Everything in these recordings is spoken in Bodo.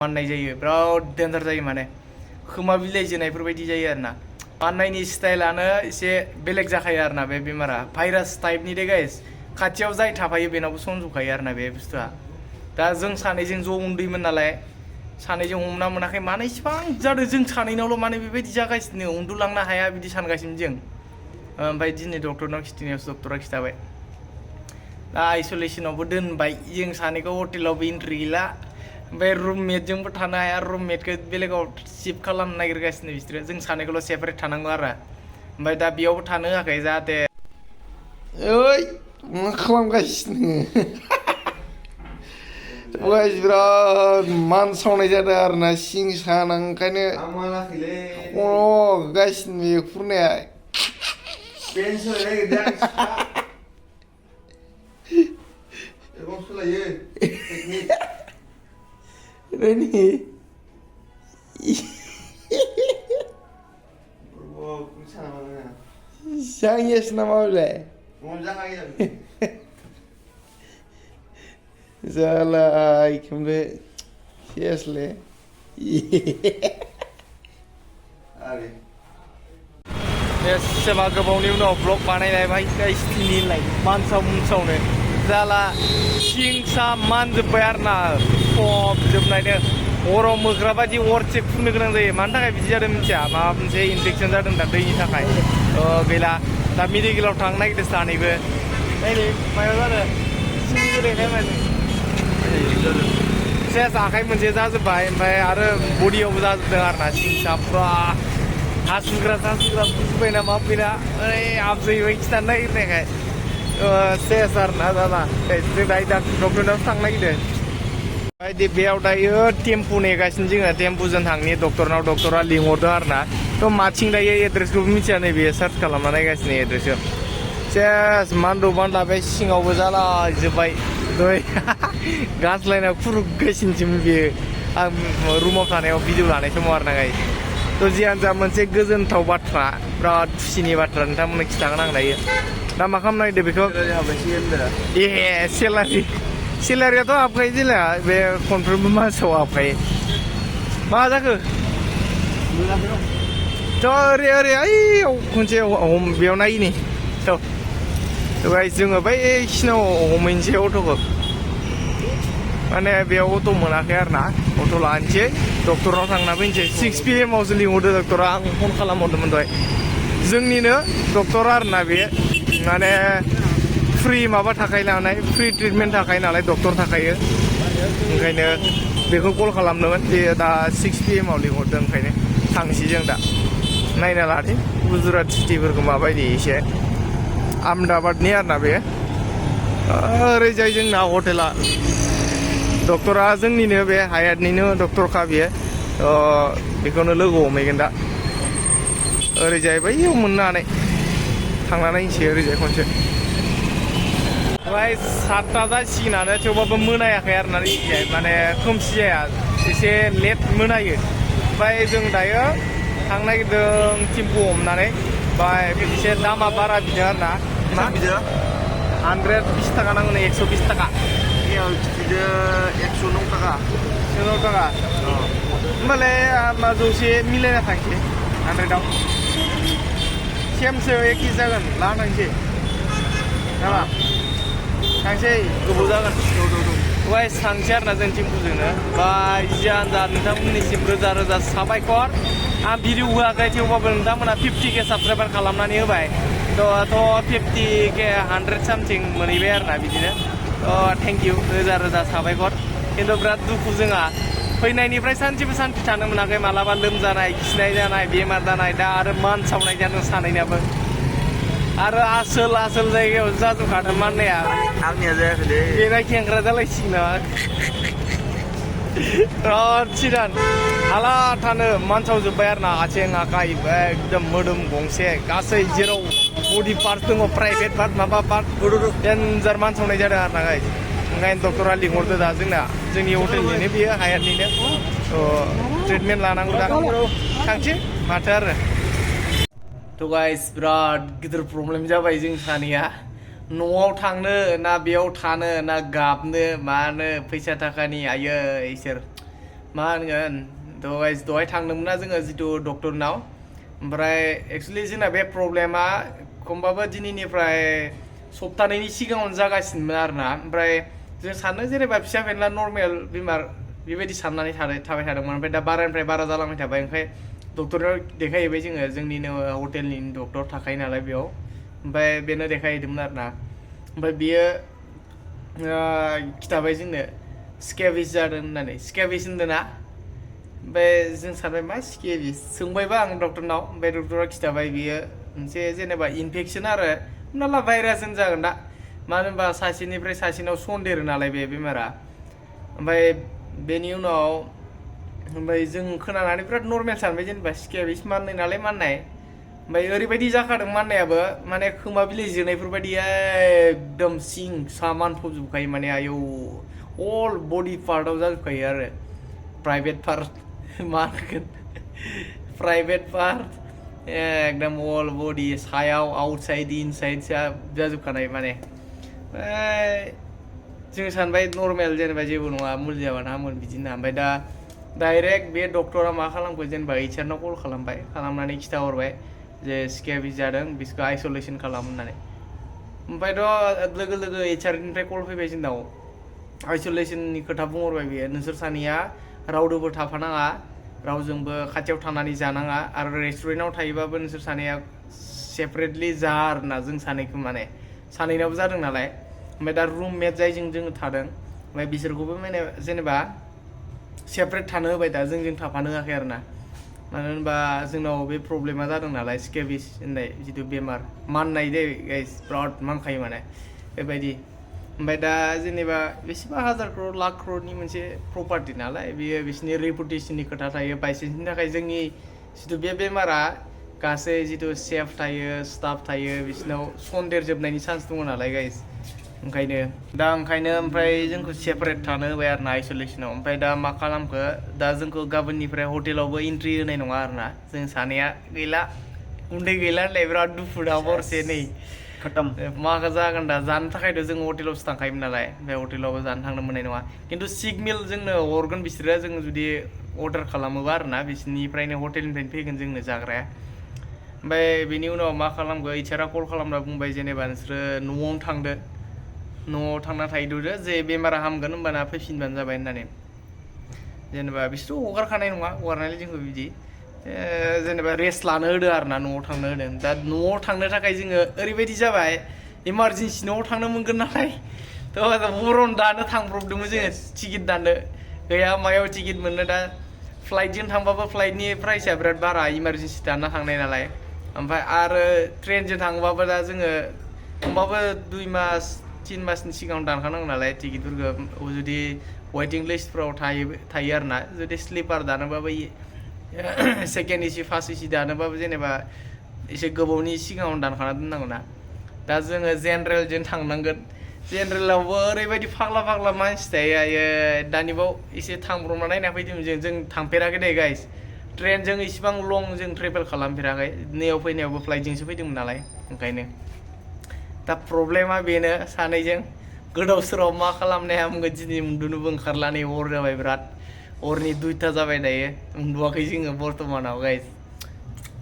माननाय जायो बिराद डेन्जार जायो माने खोमा बिलाइ जोनायफोर बायदि जायो आरोना माननायनि स्टाइलानो एसे बेलेग जाखायो आरोना बे बेमारा भाइरास टाइपनि दे गाइस खाथियाव जाय थाफायो बेनावबो सनजोबखायो आरोना बे बुस्थुआ दा जों सानैजों ज' उन्दैमोन नालाय सानैजों हमना मोनाखै मानो इसिबां जादों जों सानैनावल' माने बेबायदि जागासिनो उन्दुलांनो हाया बिदि सानगासिनो जों ओमफ्राय दिनै डक्टरनाव खिथिनायावसो डक्टरा खिथाबाय दा आइसोलेसनावबो दोनबाय जों सानैखौ हटेलावबो एन्ट्रि गैला ओमफ्राय रुममेटजोंबो थानो हाया रुममेटखौ बेलेगाव शिफ्ट खालामनो नागिरगासिनो बिसोरो जों सानैखौल' सेपारेट थानांगौ आरो ओमफ्राय दा बेयावबो थानो होआखै जाहाथे ओइ मा खालामगासिनो बिराद मानसावनाय जादों आरोना सिं साना ओंखायनो गासिनो बे खुरनाया Reni Jangan yes nama boleh. Salah ikembe yes le. Yes, sebab kebauni udah vlog बानायनाय भाई guys ini like मानसावनो जाला सिंसा मानजोब्बाय आरोना सब जोबनायनो अराव मोख्रा बायदि अरसे फुननो गोनां जायो मानि थाखाय बिदि जादों मिथिया माबा मोनसे इनफेकसन जादों दा दैनि थाखाय गैला दा मेडिकेलाव थांनो नागिरदों सानैबो नै मायाव जादों सिं गोलैनाय माने सेस आखाइ मोनसे जाजोब्बाय ओमफ्राय आरो बडियावबो जाजोबदों आरोना सिंसा पुरा हासुग्रा बुजिबाय ना मा फैना ओइ आबजैबाय खिथानो नागिरनायखाय सेस आरोना दादा जों दायो दा डक्टरनावसो थांनो नागिरदों बायदि बेयाव दायो टेम्पु नेगासिनो जोङो टेम्पुजों थांनि डक्टरनाव डक्टरा लिंहरदों आरोना थ' माथिं दायो एड्रेसखौबो मिथिया नै बेयो सार्च खालामना नायगासिनो एड्रेसखौ सेस मानदु मानला बे सिङावबो जाला जोब्बाय दै गासलायना खुरुगासिनोसोमोन बेयो आं रुमाव थानायाव भिडिअ लानाय समाव आरोना गाय थ' जियानो जा मोनसे गोजोनथाव बाथ्रा बिराद खुसिनि बाथ्रा नोंथांमोननो खिथागोन आं दायो दा मा खालामनो नागिरदों बेखौ सेलारियाथ' हाबखायो जेला बे खनफ्रोमबो मासाव हाबखायो मा जाखो थ' ओरै ओइयाव खनसे बेयाव नायनि थ' जोङो बैखिनाव हमहैनोसै अट'खौ माने बेयाव अट' मोनाखै आरोना अट' लानोसै डक्टरनाव थांना फैनोसै 6 PM आवसो लिंहरदों डक्टरा आं फन खालामहरदोंमोन दहाय जोंनिनो डक्टर आरोना बे माने फ्रि माबा थाखायो नालाय फ्रि ट्रिटमेन्ट थाखायो नालाय डक्टर थाखायो ओंखायनो बेखौ कल खालामदोंमोन बे दा 6 PM आव लिंहरदों ओंखायनो थांसै जों दा नायना लादो गुजरात सिटिफोरखौ माबायदि एसे आहमेदाबादनि आरोना बे ओरैजाय जोंना हटेला डक्टरा जोंनिनो बे हायातनिनो डक्टरखा बेयो बेखौनो लोगो हमहैगोन दा ओरैजाय बैयाव मोननो हानाय थांना नायनोसै ओरैजाय खनसे ओमफ्राय 7ता जासिगोनानो थेवबाबो मोनायाखै आरोना इजाय माने खोमसि जाया एसे लेट मोनायो ओमफ्राय जों दायो थांनो नागिरदों टेम्पु हमनानै ओमफ्राय एसे दामा बारा बिदों आरोना मा बिदों 120 थाखा नांगौ 120 थाखा बिदो 109 थाखा 109 थाखा होमबालाय मा जौसे मिलायना थांसै 100आव सेमसो एखे जागोन लाना थांसै नामा थांसै गोबाव जागोन वाइस थांसै आरोना जों टेम्पुजोंनो बाय जियानो जा नोंथांमोननिसिम रोजा रोजा साबायखर आं भिडिअ होआखै थेवबाबो नोंथांमोना 50K साबसक्राइबार खालामनानै होबाय थ' 50K 100 सामथिं मोनहैबाय आरोना बिदिनो थेंक इउ रोजा रोजा साबायखर खिन्थु बिराद दुखु जोंहा फैनायनिफ्राय सानसेबो सान्थि थानो मोनाखै मालाबा लोमजानाय खिनाय जानाय बेमार जानाय दा आरो मानसावनाय जादों सानैनाबो आरो आसोल जायगायाव जाजोबखादों माननाया आंनिया जायाखै बेना खेंख्रा जालायसिगोन नामा बिराद सिदान हाला थानो मानसावजोब्बाय आरोना आथिं आखाइ एकदम मोदोम गंसे गासै जेराव बडि पार्ट दङ प्राइभेट पार्ट माबा पार्ट डेन्जार मानसावनाय जादों आरोना गाइस ओंखायनो डक्टरा लिंहरदो दा जोंनि हटेलनिनो बेयो हायातनिनो ट्रिटमेन्ट लानांगौ दा थांसै माथो आरो थ' गाइस बिराद गिदिर प्रब्लेम जाबाय जों सानैया न'आव थांनो ना बेयाव थानो ना गाबनो मानो फैसा थाखानि आयै इसोर मा होनगोन दहाय थांदोंमोन ना जोङो जितु डक्टरनाव ओमफ्राय एक्सुवेलि जोंना बे प्रब्लेमा खमबाबो दिनैनिफ्राय सप्तानैनि सिगाङावनो जागासिनोमोन आरोना ओमफ्राय जों सानो जेनेबा फिसा फेनला नर्मेल बेमार बेबायदि साननानै थाबाय थादोंमोन ओमफ्राय दा बारानिफ्राय बारा जालांबाय थाबाय ओंखाय डक्टरनाव देखायहैबाय जोङो जोंनिनो हटेलनि डक्टर थाखायो नालाय बेयाव ओमफ्राय बेनो देखायहैदोंमोन आरोना ओमफ्राय बियो खिथाबाय जोंनो स्केबिस जादों होननानै स्केबिस होनदोंना ओमफ्राय जों सानबाय मा स्केबिस सोंबायबा आं डक्टरनाव ओमफ्राय डक्टरा खिथाबाय बियो मोनसे जेनेबा इनफेक्सन आरो हमना ला भाइरास होनजागोन दा मानो होनबा सासेनिफ्राय सासेनाव सन्देरो नालाय बे बेमारा ओमफ्राय बेनि उनाव ओमफ्राय जों खोनानानै बिराद नर्मेल सानबाय जेनेबा स्केबिस माननाय नालाय माननाय ओमफ्राय ओरैबायदि जाखादों माननायाबो माने खोमा बिलाइ जोनायफोरबायदि एकदम सिं सामान फबजोबखायो माने आयौ अल बडि पार्टआव जाजोबखायो आरो प्राइभेट पार्ट मा होनगोन प्राइभेट पार्ट एकदम अल बडि सायाव आउटसाइड इनसाइड जाजोबखानाय माने जों सानबाय नर्मेल जेनेबा जेबो नङा मुलि जाबानो हामगोन बिदिनो ओमफ्राय दा डाइरेक्ट बे डक्टरा मा खालामखो जेनेबा HR नाव कल खालामबाय खालामनानै खिथाहरबाय जे स्केबिस जादों बिसोरखौ आइसलेसन खालाम होननानै ओमफ्रायथ' लोगो लोगो HR निफ्राय कल फैबाय जोंनाव आइसलेसननि खोथा बुंहरबाय बियो नोंसोर सानैया रावदोबो थाफानाङा रावजोंबो खाथियाव थानानै जानाङा आरो रेस्टुरेन्टाव थायोबाबो नोंसोर सानैया सेपारेटलि जा आरोना जों सानैखौ माने सानैनावबो जादों नालाय ओमफ्राय दा रुममेट जायजों जोङो थादों ओमफ्राय बिसोरखौबो माने जेनेबा सेपारेट थानो होबाय दा जोंजों थाफानो होआखै आरोना मानो होनबा जोंनाव बे प्रब्लेमा जादों नालाय स्केबिस होननाय जितु बेमार माननाय दे गाइस बिराद मानखायो माने बेबायदि ओमफ्राय दा जेनेबा बेसेबा हाजार क्रर लाख क्ररनि मोनसे प्रपार्टि नालाय बियो बिसोरनि रेपुटेसननि खोथा थायो बायसेन्सनि थाखाय जोंनि जितु बे बेमारा गासै जितु सेफ थायो स्टाफ थायो बिसोरनाव सन्देरजोबनायनि चान्स दङ नालाय गाइस ओंखायनो ओमफ्राय जोंखौ सेपारेट थानो होबाय आरो ना आइसलेसनाव ओमफ्राय दा मा खालामखो दा जोंखौ गाबोननिफ्राय हटेलावबो एन्ट्रि होनाय नङा आरोना जों सानैया गैला उन्दै गैला होनलाय बिराद दुखु दा हरसे नै खतम मा जागोन दा जानो थाखायथ' जों हटेलावसो थांखायोमोन नालाय ओमफ्राय हटेलावबो जानो थांनो मोननाय नङा खिन्थु सिक मिल जोंनो हरगोन बिसोरो जों जुदि अर्डार खालामोबा आरोना बिसोरनिफ्रायनो हटेलनिफ्रायनो फैगोन जोंनो जाग्राया ओमफ्राय बेनि उनाव मा खालामखो HR कल खालामना बुंबाय जेनेबा नोंसोरो न'आवनो थांदो न'आव थांना थाहैदो जे बेमारा हामगोन होमबाना फैफिनबानो जाबाय होननानै जेनेबा बिसोरथ' हगारखानाय नङा हगारनायलाय जोंखौ बिदि जेनेबा रेस्ट लानो होदो आरोना न'आव थांनो होदों दा न'आव थांनो थाखाय जोङो ओरैबायदि जाबाय इमारजेन्सि न'आव थांनो मोनगोन नालाय थ' हरावनो दानो थांब्रबदोंमोन जोङो टिकेट दानो गैया मायाव टिकेट मोननो दा फ्लाइटजों थांबाबो फ्लाइटनि प्राइसआ बिराद बारा इमारजेन्सि दाना थांनाय नालाय ओमफ्राय आरो ट्रेनजों थांबाबो दा जोङो होमबाबो 2 मास 3 मासनि सिगाङाव दानखानांगौ नालाय टिकेटफोरखौ जुदि वेटिं लिस्टफ्राव थायो आरोना जुदि स्लिपार दानोबाबो सेकेन्ड एसि फार्स्ट एसि दानोबाबो जेनेबा एसे गोबावनि सिगाङावनो दानखाना दोननांगौ ना दा जोङो जेनेरेलजों थांनांगोन जेनेरेलावबो ओरैबायदि फाग्ला मानसि थायो दानिबाव एसे थांब्रबना नायना फैदोंमोन जों थांफेराखै दे गाइस ट्रेनजों इसिबां लं जों ट्रेभेल खालामफेराखै नैयाव फैनायावबो फ्लाइटजोंसो फैदोंमोन नालाय ओंखायनो दा प्रब्लेमा बेनो सानैजों गोदाव सोराव मा खालामनो हामगोन दिनै उन्दुनोबो ओंखारला नै हर जाबाय बिराद हरनि 2टा जाबाय दायो उन्दुवाखै जोङो बर्थमानाव गाइस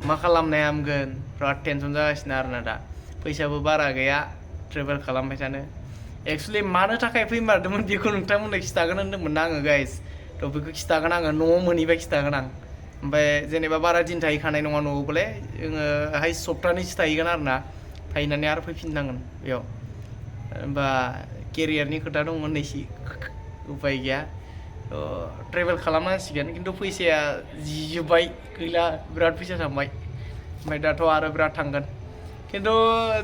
मा खालामनो हामगोन बिराद टेनसन जागासिनो आरोना दा फैसाबो बारा गैया ट्रेभेल खालामबाय थानो एक्सुवेलि मानो थाखाय फैमारदोंमोन बेखौ नोंथांमोननो खिथागोन होनदोंमोन ना आङो गाइस थ' बेखौ खिथागोन आङो न'आव मोनहैबा खिथागोन आं ओमफ्राय जेनेबा बारा दिन थाहैखानाय नङा न'आवबोलाय जोङो सप्तानैसो थाहैगोन आरोना थाहैनानै आरो फैफिननांगोन बेयाव होमबा केरियारनि खोथा दं होननायसि उपाय गैया ट्रेभेल खालामनांसिगोन खिन्थु फैसाया जोब्बाय गैला बिराद फैसा थांबाय ओमफ्राय दाथ' आरो बिराद थांगोन खिन्थु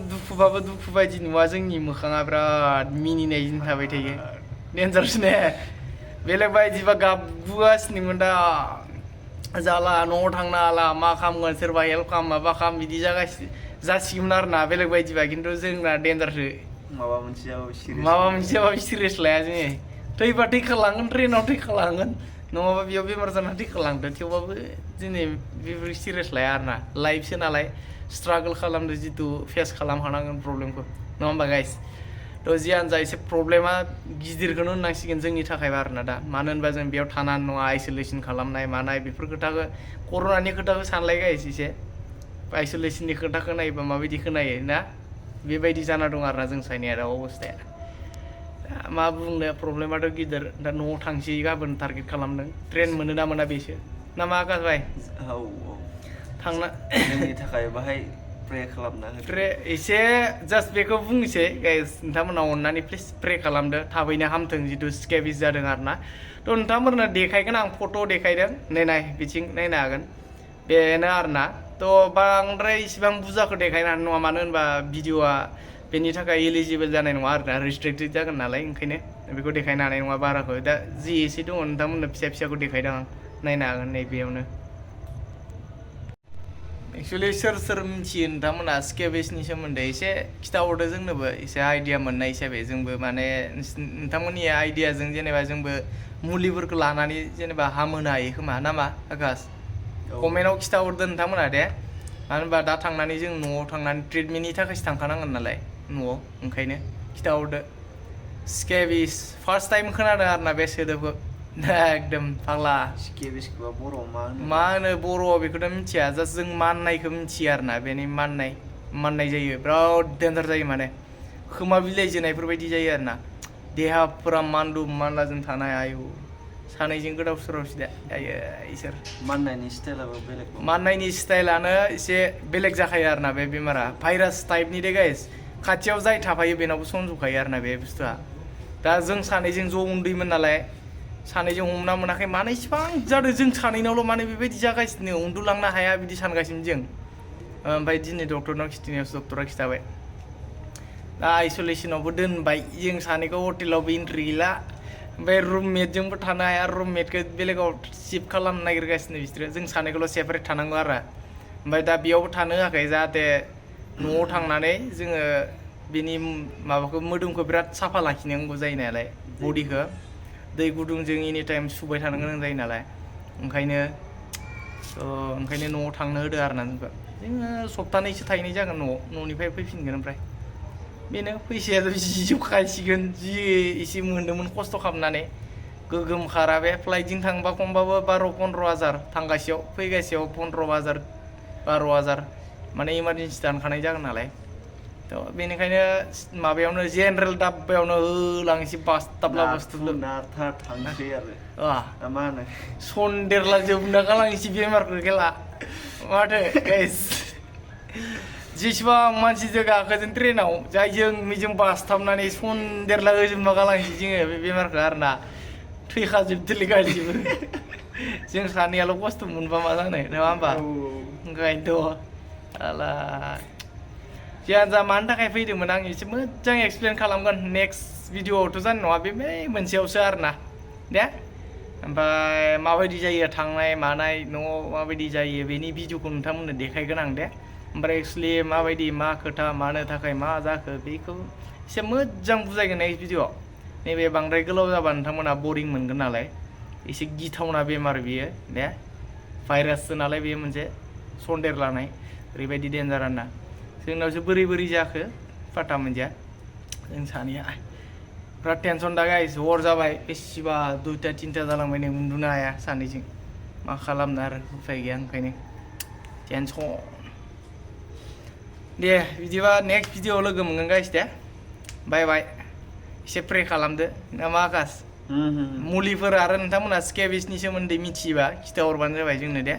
दुखुबाबो दुखु बायदि नुवा जोंनि मोखाङा बिराद मिनिनायजों थाबाय थायो डेन्जारस ने बेलेग बायदिबा गाबगुगासिनोमोन दा जाला न'आव थांनो हाला मा खालामगोन सोरबा हेल्प खालाम माबा खालाम बिदि जासिगोमोन आरोना बेलेग बायदिबा खिन्थु जोंना डेन्जारसो माबा मोनसे जाबाबो सिरियास लाया जोङो थैबा थैखालांगोन ट्रेनाव थैखालांगोन नङाबा बेयाव बेमार जानानै थैखालांदो थेवबाबो दिनै बेफोर सिरियास लाया आरोना लाइफसो नालाय स्ट्रागोल खालामदो जितु फेस खालामखानांगोन प्रब्लेमखौ नङा होमबा गाइस थ' जियानो जा एसे प्रब्लेमा गिदिरखौनो होननांसिगोन जोंनि थाखायबा आरोना दा मानो होनबा जों बेयाव थानानै नङा आइसोलेसन खालामनाय मानाय बेफोर खोथाखौ कर'नानि खोथाखौ सानलाय गाइस एसे आइसोलेसननि खोथाखौ नायोबा माबायदि खोनायो ना बेबायदि जाना दं आरोना जों साइनाया दा अबस्थाया मा बुंनो प्रब्लेमाथ' गिदिर दा न'आव थांसै गाबोन टारगेट खालामदों ट्रेन मोनो ना मोना बेसो ना मा आकाश भाई औ थांना जोंनि थाखाय बाहाय प्रे खालामना हो एसे जास्ट बेखौ बुंनोसै गाइस नोंथांमोना अननानै प्लिज प्रे खालामदो थाबैनो हामथों जिथु स्केबिस जादों आरोना थ' नोंथांमोरनो देखायगोन आं फट' देखायदों नाय बिथिं नायनो हागोन बेनो आरोना थ' बांद्राय इसिबां बुरजाखौ देखायनो हानाय नङा मानो होनबा भिडिअआ बेनि थाखाय एलिजिबोल जानाय नङा आरोना रेस्ट्रिक्टेड जागोन नालाय ओंखायनो बेखौ देखायनो हानाय नङा बाराखौ दा जि एसे दङ नोंथांमोननो फिसा फिसाखौ देखायदों आं नायनो हागोन नैबेयावनो एक्सुवेलि सोर सोर मिथियो नोंथांमोना स्केबिसनि सोमोन्दै एसे खिथाहरदो जोंनोबो एसे आइडिया मोननाय हिसाबै जोंबो माने नोंथांमोननि आइडियाजों जेनेबा जोंबो मुलिफोरखौ लानानै जेनेबा हामहोनो हायो खोमा नामा आकाश कमेन्टआव खिथाहरदो नोंथांमोना दे मानो होनबा दा थांनानै जों न'आव थांनानै ट्रिटमेन्टनि थाखायसो थांखानांगोन नालाय न'आव ओंखायनो खिथाहरदो स्केबिस फार्स्ट टाइम खोनादों आरोना बे सोदोबखौ एकदम फाग्ला स्केबिसखौबा बर'आव मा होनो बर'आव बेखौथ' मिथिया जास्ट जों माननायखौ मिथियो आरोना बेनि माननाय जायो बिराद डेन्जार जायो माने खोमा बिलाइ जोनायफोर बायदि जायो आरोना देहाफोरा मानलाजों थानाय आयु सानैजों गोदाव सोरावसो दायो इसोर माननायनि स्टाइलाबो बेलेग माननायनि स्टाइलानो एसे बेलेग जाखायो आरोना बे बेमारा भाइरास टाइपनि दे गाइस खाथियाव जाय थाफायो बेनावबो सनज'खायो आरोना बे बुस्थुआ दा जों सानैजों ज' उन्दैमोन नालाय सानैजों हमना मोनाखै मानो इसिबां जादों जों सानैनावल' माने बेबायदि जागासिनो उन्दुलांनो हाया बिदि सानगासिनो जों ओमफ्राय दिनै डक्टरनाव खिथिनायावसो डक्टरा खिथाबाय दा आइसलेसनावबो दोनबाय जों सानैखौ हटेलावबो एन्ट्रि गैला ओमफ्राय रुममेटजोंबो थानो हाया रुममेटखौ बेलेगाव शिफ्ट खालामनो नागिरगासिनो बिसोरो जों सानैखौल' सेपारेट थानांगौ आरो ओमफ्राय दा बेयावबो थानो होआखै जाहाथे न'आव थांनानै जोङो बेनि माबाखौ मोदोमखौ बिराद साफा लाखिनांगौ जायो नालाय बडिखौ दै गुदुंजों एनि टाइम सुबाय थानो गोनां जायो नालाय ओंखायनो न'आव थांनो होदो आरोना जोङो सप्तानैसो थाहैनाय जागोन न'निफ्राय फैफिनगोन ओमफ्राय बेनो फैसायाथ' जिजोबखासिगोन जि एसे मोन्दोंमोन खस्थ' खालामनानै गोगोम खारा बे फ्लाइटजों थांबा खमबाबो 12-15 हाजार थांगासेयाव फैगासेयाव 15 हाजार 12 हाजार माने इमारजेन्सि दानखानाय जागोन नालाय थ' बेनिखायनो माबायावनो जेनेरेल दाब्बायावनो होलांसै बासताबला थांसै आरो मा होनो सन्देरला जोबना गालांसै बेमारखौ खेला माथो गाइस जेसेबां मानसिजों गाखोजों ट्रेनाव जायजों मिजों बासथाबनानै सन्देरला होजोबना गालांसै जोङो बे बेमारखौ आरोना थैखाजोबदोलै गासिबो जों सानैयाल' खस्थ' मोनबा मा जानो नङा होमबा ओंखायनोथ' आला जियानो जा मानि थाखाय फैदोंमोन आं एसे मोजां एक्सप्लेन खालामगोन नेक्स्ट भिडिअआवथ' जानाय नङा बे मोनसेयावसो आरोना दे ओमफ्राय माबायदि जायो थांनाय मानाय न'आव माबायदि जायो बेनि भिडिअखौ नोंथांमोननो देखायगोन आं दे ओमफ्राय एक्सुवेलि माबायदि मा खोथा मानो थाखाय मा जाखो बेखौ एसे मोजां बुजायगोन नेक्स्ट भिडिअआव नैबे बांद्राय गोलाव जाबा नोंथांमोना बरिं मोनगोन नालाय एसे गिथावना बेमार बेयो दे भाइराससो नालाय बेयो मोनसे सन्देर लानाय ओरैबायदि डेन्जार आरोना जोंनावसो बोरै जाखो फाटा मोनदिया जों सानैया बिराद टेनसन दा गाइस हर जाबाय बेसेबा 2टा-3टा जालांबाय नै उन्दुनो हाया सानैजों मा खालामनो आरो उफाय गैया ओंखायनो टेनसन दे बिदिबा नेक्स्ट भिडिअआव लोगो मोनगोन गाइस दे बाय एसे प्रे खालामदो ना मा आकाश मुलिफोर आरो नोंथांमोना स्केबिसनि सोमोन्दै मिथियोबा खिथाहरबानो जाबाय जोंनो दे